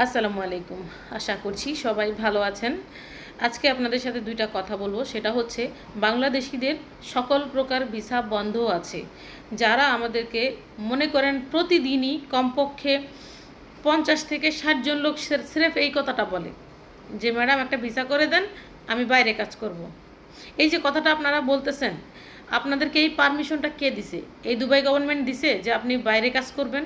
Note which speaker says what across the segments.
Speaker 1: আসসালামু আলাইকুম। আশা করছি সবাই ভালো আছেন। আজকে আপনাদের সাথে দুইটা কথা বলবো, সেটা হচ্ছে বাংলাদেশিদের সকল প্রকার ভিসা বন্ধ আছে। যারা আমাদেরকে মনে করেন প্রতিদিনই কমপক্ষে 50 থেকে 60 জন লোক স্রেফ এই কথাটা বলে যে ম্যাডাম একটা ভিসা করে দেন, আমি বাইরে কাজ করব। এই যে কথাটা আপনারা বলতেছেন, আপনাদেরকে এই পারমিশনটা কে দিছে? এই দুবাই গভর্নমেন্ট দিছে যে আপনি বাইরে কাজ করবেন?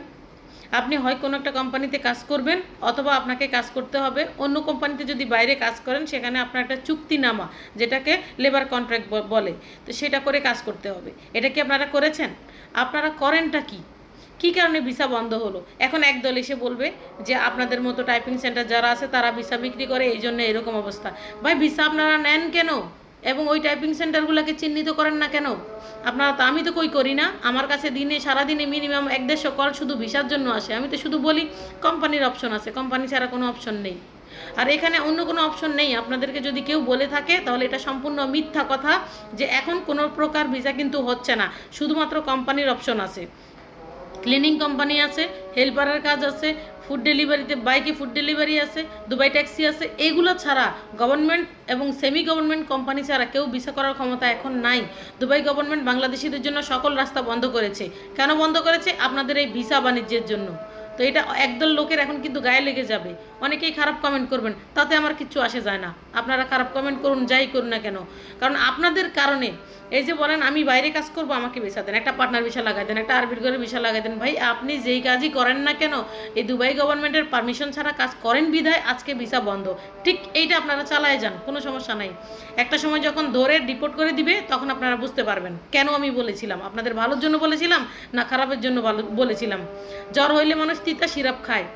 Speaker 1: আপনি হয় কোনো একটা কোম্পানিতে কাজ করবেন, অথবা আপনাকে কাজ করতে হবে অন্য কোম্পানিতে। যদি বাইরে কাজ করেন সেখানে আপনার একটা চুক্তিনামা, যেটাকে লেবার কন্ট্রাক্ট বলে, তো সেটা করে কাজ করতে হবে। এটা কি আপনারা করেছেন? আপনারা করেনটা কি? কী কারণে ভিসা বন্ধ হলো? এখন একদল এসে বলবে যে আপনাদের মতো টাইপিং সেন্টার যারা আছে তারা ভিসা বিক্রি করে, এই জন্য এরকম অবস্থা। ভাই, ভিসা আপনারা নেন কেন? এবং ওই টাইপিং সেন্টারগুলোকে চিহ্নিত করেন না কেন? আপনারা তো, আমি তো কই করি না। আমার কাছে দিনে সারাদিনে মিনিমাম 1-150 কল শুধু ভিসার জন্য আসে। আমি তো শুধু বলি কোম্পানির অপশন আছে, কোম্পানি ছাড়া কোনো অপশন নেই। আর এখানে অন্য কোনো অপশন নেই। আপনাদেরকে যদি কেউ বলে থাকে তাহলে এটা সম্পূর্ণ মিথ্যা কথা, যে এখন কোনো প্রকার ভিসা কিন্তু হচ্ছে না, শুধুমাত্র কোম্পানির অপশন আছে। ক্লিনিং কোম্পানি আছে, হেল্পারের কাজ আছে, ফুড ডেলিভারিতে বাইকে ফুড ডেলিভারি আছে, দুবাই ট্যাক্সি আছে। এগুলো ছাড়া গভর্নমেন্ট এবং সেমি গভর্নমেন্ট কোম্পানি ছাড়া কেউ ভিসা করার ক্ষমতা এখন নাই। দুবাই গভর্নমেন্ট বাংলাদেশিদের জন্য সকল রাস্তা বন্ধ করেছে। কেন বন্ধ করেছে? আপনাদের এই ভিসা বাণিজ্যের জন্য। তো এটা একদল লোকের এখন কিন্তু গায়ে লেগে যাবে। অনেকেই খারাপ কমেন্ট করবেন, তাতে আমার কিচ্ছু আসে যায় না। আপনারা খারাপ কমেন্ট করুন, যাই করুন না কেন, কারণ আপনাদের কারণে এই যে বলেন আমি বাইরে কাজ করব, আমাকে ভিসা দেন, একটা পার্টনার ভিসা লাগাই দেন, একটা আরবির ঘরে ভিসা লাগাই দেন। ভাই, আপনি যেই কাজই করেন না কেন, এই দুবাই গভর্নমেন্টের পারমিশন ছাড়া কাজ করেন বিধায় আজকে ভিসা বন্ধ। ঠিক এইটা আপনারা চালায় যান, কোনো সমস্যা নাই। একটা সময় যখন ধরে ডিপোর্ট করে দিবে তখন আপনারা বুঝতে পারবেন কেন আমি বলেছিলাম। আপনাদের ভালোর জন্য বলেছিলাম না খারাপের জন্য বলেছিলাম? জ্বর হইলে মানুষ তিতা সিরাপ খায়।